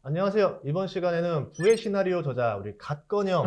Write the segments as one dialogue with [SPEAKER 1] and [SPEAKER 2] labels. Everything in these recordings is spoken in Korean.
[SPEAKER 1] 안녕하세요. 이번 시간에는 부의 시나리오 저자 우리 갓건영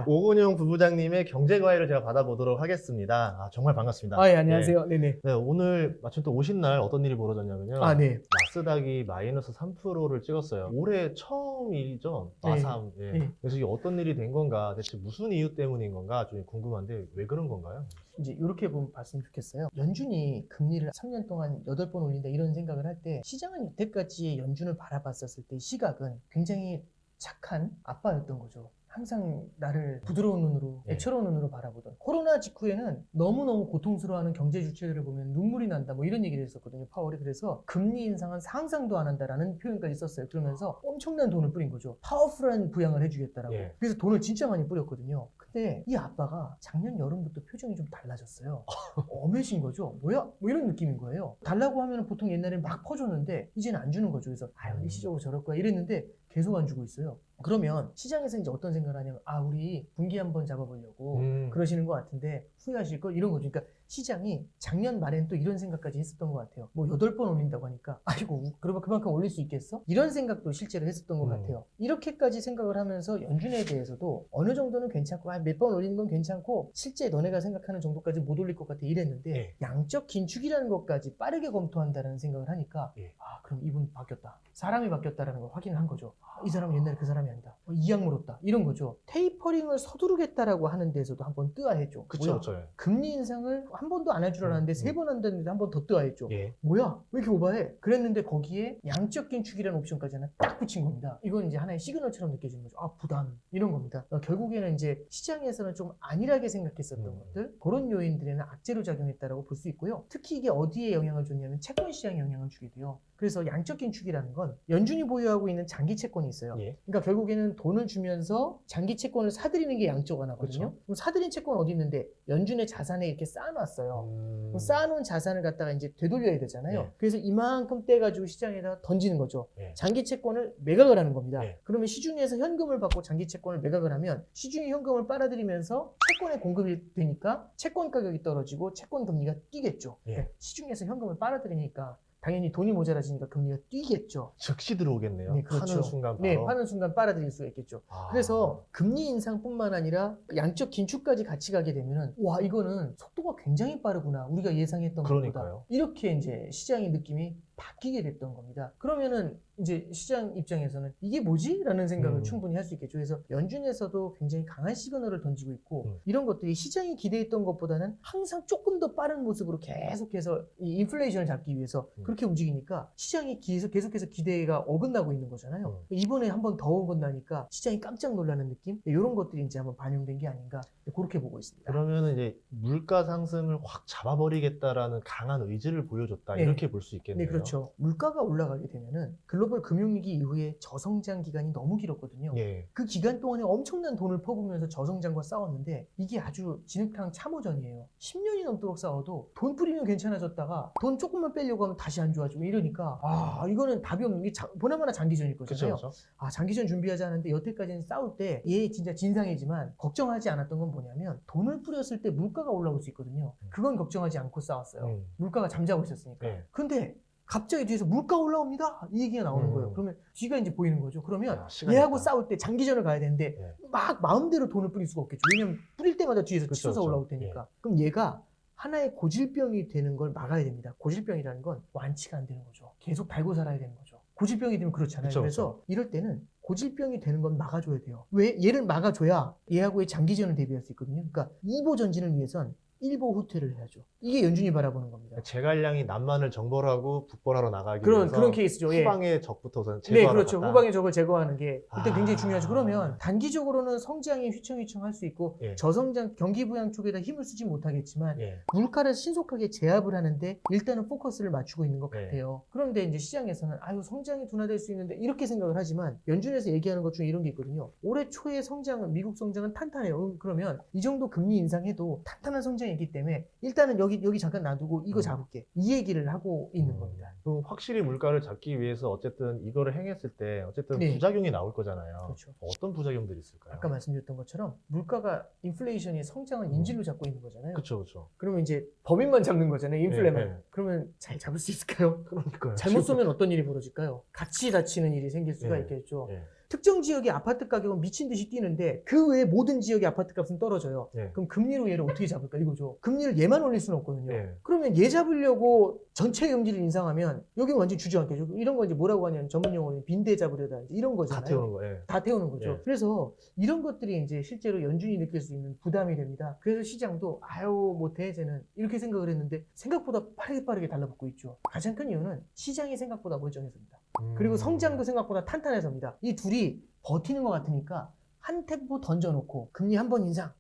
[SPEAKER 1] 오건영 부부장님의 경제과외를 제가 받아보도록 하겠습니다. 정말 반갑습니다.
[SPEAKER 2] 예, 안녕하세요. 네네.
[SPEAKER 1] 네, 오늘 마침 또 오신 날 어떤 일이 벌어졌냐면요.
[SPEAKER 2] 네.
[SPEAKER 1] 나스닥이 마이너스 3%를 찍었어요. 올해 처음이죠.
[SPEAKER 2] 네.
[SPEAKER 1] 마삼.
[SPEAKER 2] 네.
[SPEAKER 1] 그래서 이게 어떤 일이 된 건가, 대체 무슨 이유 때문인 건가 좀 궁금한데 왜 그런 건가요?
[SPEAKER 2] 이제 이렇게 봤으면 좋겠어요. 연준이 금리를 3년 동안 8번 올린다 이런 생각을 할 때 시장은 여태까지 연준을 바라봤었을 때 시각은 굉장히 착한 아빠였던 거죠. 항상 나를 부드러운 눈으로, 애처로운 눈으로 바라보던. 코로나 직후에는 너무너무 고통스러워하는 경제 주체들을 보면 눈물이 난다 뭐 이런 얘기를 했었거든요, 파월이. 그래서 금리 인상은 상상도 안 한다라는 표현까지 썼어요. 그러면서 엄청난 돈을 뿌린 거죠. 파워풀한 부양을 해주겠다라고. 그래서 돈을 진짜 많이 뿌렸거든요. 근데 이 아빠가 작년 여름부터 표정이 좀 달라졌어요. 엄해진 거죠. 뭐야? 뭐 이런 느낌인 거예요. 달라고 하면 보통 옛날에 막 퍼줬는데 이제는 안 주는 거죠. 그래서 일시적으로 저럴 거야 이랬는데 계속 안 주고 있어요. 그러면 시장에서 이제 어떤 생각을 하냐면 우리 분기 한번 잡아보려고 그러시는 것 같은데 후회하실 거 이런 거죠. 그러니까 시장이 작년 말엔 또 이런 생각까지 했었던 것 같아요. 뭐 8번 올린다고 하니까 아이고 그러면 그만큼 올릴 수 있겠어? 이런 생각도 실제로 했었던 것 같아요. 이렇게까지 생각을 하면서 연준에 대해서도 어느 정도는 괜찮고 몇 번 올리는 건 괜찮고 실제 너네가 생각하는 정도까지 못 올릴 것 같아 이랬는데 양적 긴축이라는 것까지 빠르게 검토한다는 생각을 하니까 그럼 이분 바뀌었다. 사람이 바뀌었다라는 걸 확인을 한 거죠. 이 사람은 옛날에 그 사람이 아니다. 이악 물었다. 이런 거죠. 테이퍼링을 서두르겠다라고 하는 데서도 한번 뜨아했죠.
[SPEAKER 1] 그쵸.
[SPEAKER 2] 금리 인상을 한 번도 안 할 줄 알았는데 3번 한다는데 한 번 더 뜨아했죠. 뭐야? 왜 이렇게 오버해? 그랬는데 거기에 양적 긴축이라는 옵션까지 하나 딱 붙인 겁니다. 이건 이제 하나의 시그널처럼 느껴지는 거죠. 부담. 이런 겁니다. 결국에는 이제 시장에서는 좀 안일하게 생각했었던 것들, 그런 요인들에는 악재로 작용했다라고 볼 수 있고요. 특히 이게 어디에 영향을 줬냐면 채권 시장에 영향을 주게 돼요. 그래서 양적 긴축이라는 건 연준이 보유하고 있는 장기 채권이 있어요. 그러니까 결국에는 돈을 주면서 장기 채권을 사들이는 게 양적 완화거든요. 그럼 사들인 채권 어디 있는데 연준의 자산에 이렇게 쌓아놨어요. 그럼 쌓아놓은 자산을 갖다가 이제 되돌려야 되잖아요. 그래서 이만큼 떼가지고 시장에다 던지는 거죠. 장기 채권을 매각을 하는 겁니다. 그러면 시중에서 현금을 받고 장기 채권을 매각을 하면 시중이 현금을 빨아들이면서 채권의 공급이 되니까 채권 가격이 떨어지고 채권 금리가 뛰겠죠. 시중에서 현금을 빨아들이니까 당연히 돈이 모자라지니까 금리가 뛰겠죠.
[SPEAKER 1] 즉시 들어오겠네요.
[SPEAKER 2] 그렇죠.
[SPEAKER 1] 파는 순간 바로.
[SPEAKER 2] 파는 순간 빨아들일 수가 있겠죠. 그래서 금리 인상뿐만 아니라 양적 긴축까지 같이 가게 되면은 이거는 속도가 굉장히 빠르구나. 우리가 예상했던 것보다. 이렇게 이제 시장의 느낌이 바뀌게 됐던 겁니다. 그러면은 이제 시장 입장에서는 이게 뭐지? 라는 생각을 충분히 할 수 있겠죠. 그래서 연준에서도 굉장히 강한 시그널을 던지고 있고 이런 것들이 시장이 기대했던 것보다는 항상 조금 더 빠른 모습으로 계속해서 이 인플레이션을 잡기 위해서 그렇게 움직이니까 시장이 계속해서 기대가 어긋나고 있는 거잖아요. 이번에 한번 더 어긋나니까 시장이 깜짝 놀라는 느낌? 이런 것들이 이제 한번 반영된 게 아닌가 그렇게 보고 있습니다.
[SPEAKER 1] 그러면 이제 물가 상승을 확 잡아버리겠다라는 강한 의지를 보여줬다 이렇게 볼 수 있겠네요.
[SPEAKER 2] 그렇죠. 물가가 올라가게 되면은 글로벌 금융위기 이후에 저성장 기간이 너무 길었거든요. 그 기간 동안에 엄청난 돈을 퍼부으면서 저성장과 싸웠는데 이게 아주 진흙탕 참호전이에요. 10년이 넘도록 싸워도 돈 뿌리면 괜찮아졌다가 돈 조금만 빼려고 하면 다시 안 좋아지고 이러니까 이거는 답이 없는 게 보나마나 장기전일 거잖아요.
[SPEAKER 1] 그쵸.
[SPEAKER 2] 장기전 준비하지 않았는데 여태까지는 싸울 때 진짜 진상이지만 걱정하지 않았던 건 뭐냐면 돈을 뿌렸을 때 물가가 올라올 수 있거든요. 그건 걱정하지 않고 싸웠어요. 물가가 잠자고 있었으니까. 근데 갑자기 뒤에서 물가 올라옵니다 이 얘기가 나오는 거예요. 그러면 뒤가 이제 보이는 거죠. 그러면 얘하고 싸울 때 장기전을 가야 되는데 막 마음대로 돈을 뿌릴 수가 없겠죠. 왜냐면 뿌릴 때마다 뒤에서 치솟아 올라올 테니까. 그럼 얘가 하나의 고질병이 되는 걸 막아야 됩니다. 고질병이라는 건 완치가 안 되는 거죠. 계속 달고 살아야 되는 거죠. 고질병이 되면 그렇잖아요. 그래서 이럴 때는 고질병이 되는 건 막아줘야 돼요. 왜? 얘를 막아줘야 얘하고의 장기전을 대비할 수 있거든요. 그러니까 2보 전진을 위해선 1보 후퇴를 해야죠. 이게 연준이 바라보는 겁니다.
[SPEAKER 1] 제갈량이 남만을 정벌하고 북벌하러 나가기 위해서
[SPEAKER 2] 그런 케이스죠.
[SPEAKER 1] 후방의 적부터 우선 제거하러
[SPEAKER 2] 그렇죠.
[SPEAKER 1] 갔다.
[SPEAKER 2] 후방의 적을 제거하는 게 일단 굉장히 중요하죠. 그러면 단기적으로는 성장이 휘청휘청할 수 있고 저성장 경기 부양 쪽에다 힘을 쓰지 못하겠지만 물가를 신속하게 제압을 하는데 일단은 포커스를 맞추고 있는 것 같아요. 그런데 이제 시장에서는 성장이 둔화될 수 있는데 이렇게 생각을 하지만 연준에서 얘기하는 것 중에 이런 게 있거든요. 올해 초에 미국 성장은 탄탄해요. 그러면 이 정도 금리 인상해도 탄탄한 성장이 시장이 있기 때문에 일단은 여기 잠깐 놔두고 이거 잡을게. 이 얘기를 하고 있는 겁니다.
[SPEAKER 1] 그럼 확실히 물가를 잡기 위해서 어쨌든 이거를 행했을 때 어쨌든
[SPEAKER 2] 네.
[SPEAKER 1] 부작용이 나올 거잖아요.
[SPEAKER 2] 그렇죠.
[SPEAKER 1] 어떤 부작용들이 있을까요?
[SPEAKER 2] 아까 말씀드렸던 것처럼 물가가 인플레이션이 성장을 인질로 잡고 있는 거잖아요.
[SPEAKER 1] 그렇죠, 그렇죠.
[SPEAKER 2] 그러면 이제 법인만 잡는 거잖아요. 인플레만.
[SPEAKER 1] 네.
[SPEAKER 2] 그러면 잘 잡을 수 있을까요?
[SPEAKER 1] 그러니까요.
[SPEAKER 2] 잘못 쏘면 어떤 일이 벌어질까요? 같이 다치는 일이 생길 수가
[SPEAKER 1] 네.
[SPEAKER 2] 있겠죠.
[SPEAKER 1] 예.
[SPEAKER 2] 특정 지역의 아파트 가격은 미친 듯이 뛰는데 그 외에 모든 지역의 아파트 값은 떨어져요.
[SPEAKER 1] 예.
[SPEAKER 2] 그럼 금리로 얘를 어떻게 잡을까 이거죠. 금리를 얘만 올릴 수는 없거든요.
[SPEAKER 1] 예.
[SPEAKER 2] 그러면 얘 잡으려고 전체 금리를 인상하면 여기는 완전 주저앉겠죠. 이런 거 이제 뭐라고 하냐면 전문 용어는 빈대 잡으려다 이런 거잖아요.
[SPEAKER 1] 다 태우는 거. 예.
[SPEAKER 2] 다 태우는 거죠.
[SPEAKER 1] 예.
[SPEAKER 2] 그래서 이런 것들이 이제 실제로 연준이 느낄 수 있는 부담이 됩니다. 그래서 시장도 아유 못해 쟤는 이렇게 생각을 했는데 생각보다 빠르게 달라붙고 있죠. 가장 큰 이유는 시장이 생각보다 멀쩡해서입니다. 그리고 성장도 생각보다 탄탄해서입니다. 이 둘이 버티는 것 같으니까 한 템포 던져놓고 금리 한 번 인상,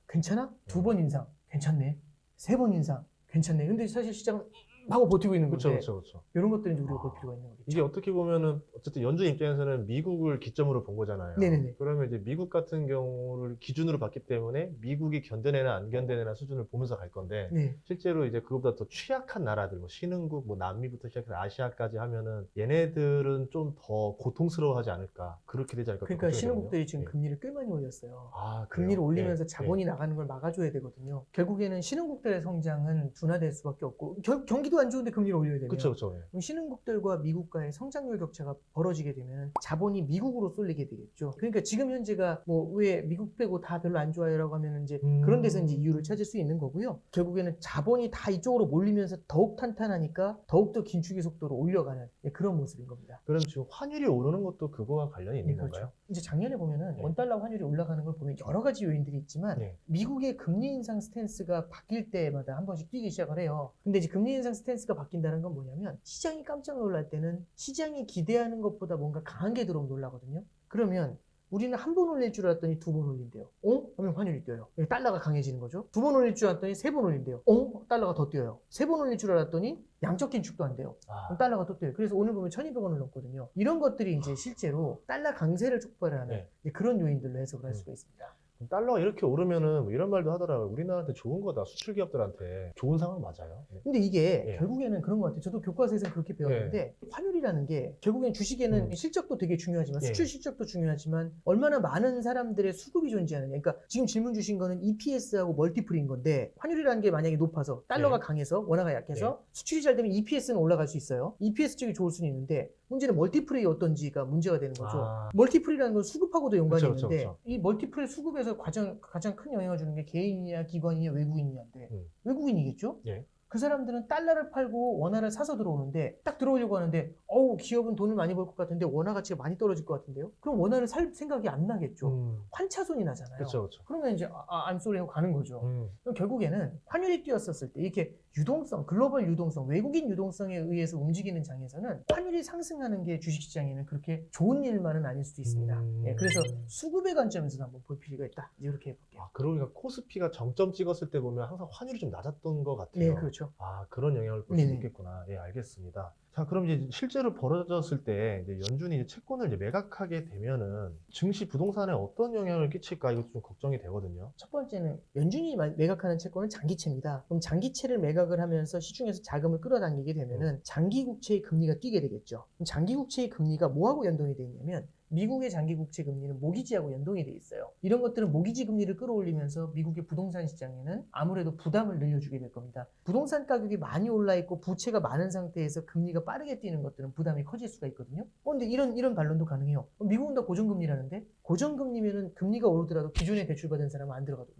[SPEAKER 2] 괜찮아? 두 번 인상, 괜찮네. 세 번 인상, 괜찮네. 근데 사실 시장은 하고 버티고 있는
[SPEAKER 1] 그렇죠,
[SPEAKER 2] 건데
[SPEAKER 1] 그렇죠.
[SPEAKER 2] 이런 것들은 이제 우리가 볼 필요가 있는 거겠죠.
[SPEAKER 1] 이게 어떻게 보면은 어쨌든 연준 입장에서는 미국을 기점으로 본 거잖아요.
[SPEAKER 2] 네네네.
[SPEAKER 1] 그러면 이제 미국 같은 경우를 기준으로 봤기 때문에 미국이 견뎌내나 안 견뎌내나 수준을 보면서 갈 건데
[SPEAKER 2] 네.
[SPEAKER 1] 실제로 이제 그것보다 더 취약한 나라들, 뭐 신흥국, 뭐 남미부터 시작해서 아시아까지 하면은 얘네들은 좀 더 고통스러워하지 않을까, 그렇게 되지 않을까.
[SPEAKER 2] 그러니까
[SPEAKER 1] 걱정이
[SPEAKER 2] 신흥국들이
[SPEAKER 1] 되거든요.
[SPEAKER 2] 지금
[SPEAKER 1] 예.
[SPEAKER 2] 금리를 꽤 많이 올렸어요.
[SPEAKER 1] 아,
[SPEAKER 2] 금리를
[SPEAKER 1] 그래요?
[SPEAKER 2] 올리면서
[SPEAKER 1] 예,
[SPEAKER 2] 자본이 나가는 걸 막아줘야 되거든요. 결국에는 신흥국들의 성장은 둔화될 수밖에 없고 경기도 안 좋은데 금리를 올려야 되네요.
[SPEAKER 1] 그렇죠, 그렇죠.
[SPEAKER 2] 그럼 신흥국들과 미국과의 성장률 격차가 벌어지게 되면 자본이 미국으로 쏠리게 되겠죠. 그러니까 지금 현재가 뭐 왜 미국 빼고 다 별로 안 좋아요라고 하면 이제 그런 데서 이제 이유를 찾을 수 있는 거고요. 결국에는 자본이 다 이쪽으로 몰리면서 더욱 탄탄하니까 더욱더 긴축의 속도를 올려가는 그런 모습인 겁니다.
[SPEAKER 1] 그럼 지금 환율이 오르는 것도 그거와 관련이 있는 건가요?
[SPEAKER 2] 그렇죠. 이제 작년에 보면은
[SPEAKER 1] 네.
[SPEAKER 2] 원달러 환율이 올라가는 걸 보면 여러 가지 요인들이 있지만
[SPEAKER 1] 네.
[SPEAKER 2] 미국의 금리 인상 스탠스가 바뀔 때마다 한 번씩 뛰기 시작을 해요. 근데 이제 금리 인상 스탠스가 바뀐다는 건 뭐냐면 시장이 깜짝 놀랄 때는 시장이 기대하는 것보다 뭔가 강한 게 들어오면 놀라거든요. 그러면 우리는 한 번 올릴 줄 알았더니 두 번 올린대요. 그러면 환율이 뛰어요. 달러가 강해지는 거죠. 두 번 올릴 줄 알았더니 세 번 올린대요. 달러가 더 뛰어요. 세 번 올릴 줄 알았더니 양적 긴축도 안 돼요. 그럼 달러가 또 뛰어요. 그래서 오늘 보면 1,200원을 넘거든요. 이런 것들이 이제 실제로 달러 강세를 촉발하는
[SPEAKER 1] 네.
[SPEAKER 2] 이제 그런 요인들로 해석을 할 수가 있습니다.
[SPEAKER 1] 달러가 이렇게 오르면은 뭐 이런 말도 하더라고요. 우리나라한테 좋은 거다. 수출 기업들한테 좋은 상황 맞아요. 네.
[SPEAKER 2] 근데 이게
[SPEAKER 1] 예.
[SPEAKER 2] 결국에는 그런 것 같아요. 저도 교과서에서 그렇게 배웠는데 환율이라는 게 결국엔 주식에는 실적도 되게 중요하지만 수출 실적도 중요하지만 얼마나 많은 사람들의 수급이 존재하느냐. 그러니까 지금 질문 주신 거는 EPS하고 멀티플인 건데 환율이라는 게 만약에 높아서 달러가 강해서 원화가 약해서 수출이 잘 되면 EPS는 올라갈 수 있어요. EPS 쪽이 좋을 수는 있는데 문제는 멀티플이 어떤지가 문제가 되는 거죠. 멀티플이라는 건 수급하고도 연관이
[SPEAKER 1] 그쵸,
[SPEAKER 2] 있는데
[SPEAKER 1] 그쵸.
[SPEAKER 2] 이 멀티플 수급에서 가장 큰 영향을 주는 게 개인이냐 기관이냐 외국인이냐인데 외국인이겠죠?
[SPEAKER 1] 예.
[SPEAKER 2] 그 사람들은 달러를 팔고 원화를 사서 들어오는데 딱 들어오려고 하는데 기업은 돈을 많이 벌 것 같은데 원화 가치가 많이 떨어질 것 같은데요? 그럼 원화를 살 생각이 안 나겠죠. 환차손이 나잖아요.
[SPEAKER 1] 그렇죠.
[SPEAKER 2] 그러면 이제 I'm sorry 하고 가는 거죠. 그럼 결국에는 환율이 뛰었었을 때 이렇게 유동성, 글로벌 유동성, 외국인 유동성에 의해서 움직이는 장에서는 환율이 상승하는 게 주식시장에는 그렇게 좋은 일만은 아닐 수도 있습니다. 그래서 수급의 관점에서도 한번 볼 필요가 있다. 이제 이렇게 해볼게요.
[SPEAKER 1] 그러니까 코스피가 정점 찍었을 때 보면 항상 환율이 좀 낮았던 것 같아요.
[SPEAKER 2] 네, 그렇죠.
[SPEAKER 1] 그런 영향을 볼 수
[SPEAKER 2] 네네.
[SPEAKER 1] 있겠구나. 예, 알겠습니다. 자, 그럼 이제 실제로 벌어졌을 때 이제 연준이 이제 채권을 이제 매각하게 되면은 증시 부동산에 어떤 영향을 끼칠까 이것도 좀 걱정이 되거든요.
[SPEAKER 2] 첫 번째는 연준이 매각하는 채권은 장기채입니다. 그럼 장기채를 매각을 하면서 시중에서 자금을 끌어당기게 되면은 장기국채의 금리가 뛰게 되겠죠. 그럼 장기국채의 금리가 뭐하고 연동이 돼 있냐면 미국의 장기국채 금리는 모기지하고 연동이 돼 있어요. 이런 것들은 모기지 금리를 끌어올리면서 미국의 부동산 시장에는 아무래도 부담을 늘려주게 될 겁니다. 부동산 가격이 많이 올라 있고 부채가 많은 상태에서 금리가 빠르게 뛰는 것들은 부담이 커질 수가 있거든요. 근데 이런 반론도 가능해요. 미국은 다 고정금리라는데 고정금리면은 금리가 오르더라도 기존에 대출받은 사람은 안 들어가도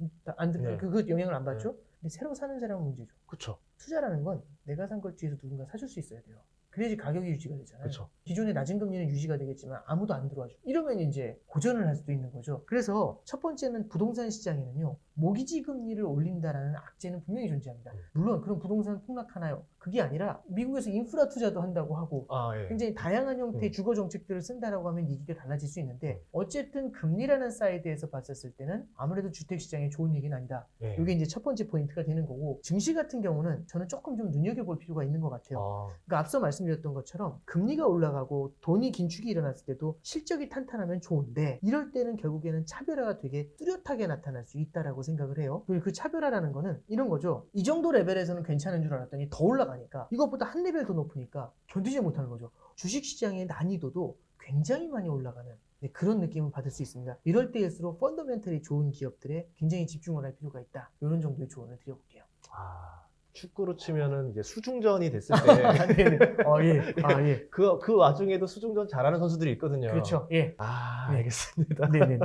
[SPEAKER 2] 그 영향을 안 받죠. 근데 새로 사는 사람은 문제죠.
[SPEAKER 1] 그렇죠.
[SPEAKER 2] 투자라는 건 내가 산 걸 뒤에서 누군가 사줄 수 있어야 돼요. 그래야지 가격이 유지가 되잖아요.
[SPEAKER 1] 그쵸.
[SPEAKER 2] 기존의 낮은 금리는 유지가 되겠지만 아무도 안 들어와줘. 이러면 이제 고전을 할 수도 있는 거죠. 그래서 첫 번째는 부동산 시장에는요. 모기지 금리를 올린다라는 악재는 분명히 존재합니다. 물론 그런 부동산 폭락하나요? 그게 아니라 미국에서 인프라 투자도 한다고 하고
[SPEAKER 1] 예.
[SPEAKER 2] 굉장히 다양한 형태의 주거 정책들을 쓴다라고 하면 얘기가 달라질 수 있는데 어쨌든 금리라는 사이드에서 봤었을 때는 아무래도 주택시장에 좋은 얘기는 아니다.
[SPEAKER 1] 예.
[SPEAKER 2] 이게 이제 첫 번째 포인트가 되는 거고 증시 같은 경우는 저는 조금 좀 눈여겨볼 필요가 있는 것 같아요. 그러니까 앞서 말씀드렸던 것처럼 금리가 올라가고 돈이 긴축이 일어났을 때도 실적이 탄탄하면 좋은데 이럴 때는 결국에는 차별화가 되게 뚜렷하게 나타날 수 있다라고 생각을 해요. 그리고 그 차별화라는 거는 이런 거죠. 이 정도 레벨에서는 괜찮은 줄 알았더니 더 올라가니까 이것보다 한 레벨 더 높으니까 견디지 못하는 거죠. 주식시장의 난이도도 굉장히 많이 올라가는 그런 느낌을 받을 수 있습니다. 이럴 때일수록 펀더멘털이 좋은 기업들에 굉장히 집중을 할 필요가 있다. 이런 정도의 조언을 드려볼게요.
[SPEAKER 1] 축구로 치면은 이제 수중전이 됐을 때
[SPEAKER 2] 네네. 예. 예.
[SPEAKER 1] 그 와중에도 수중전 잘하는 선수들이 있거든요.
[SPEAKER 2] 그렇죠. 예.
[SPEAKER 1] 알겠습니다.
[SPEAKER 2] 네네네.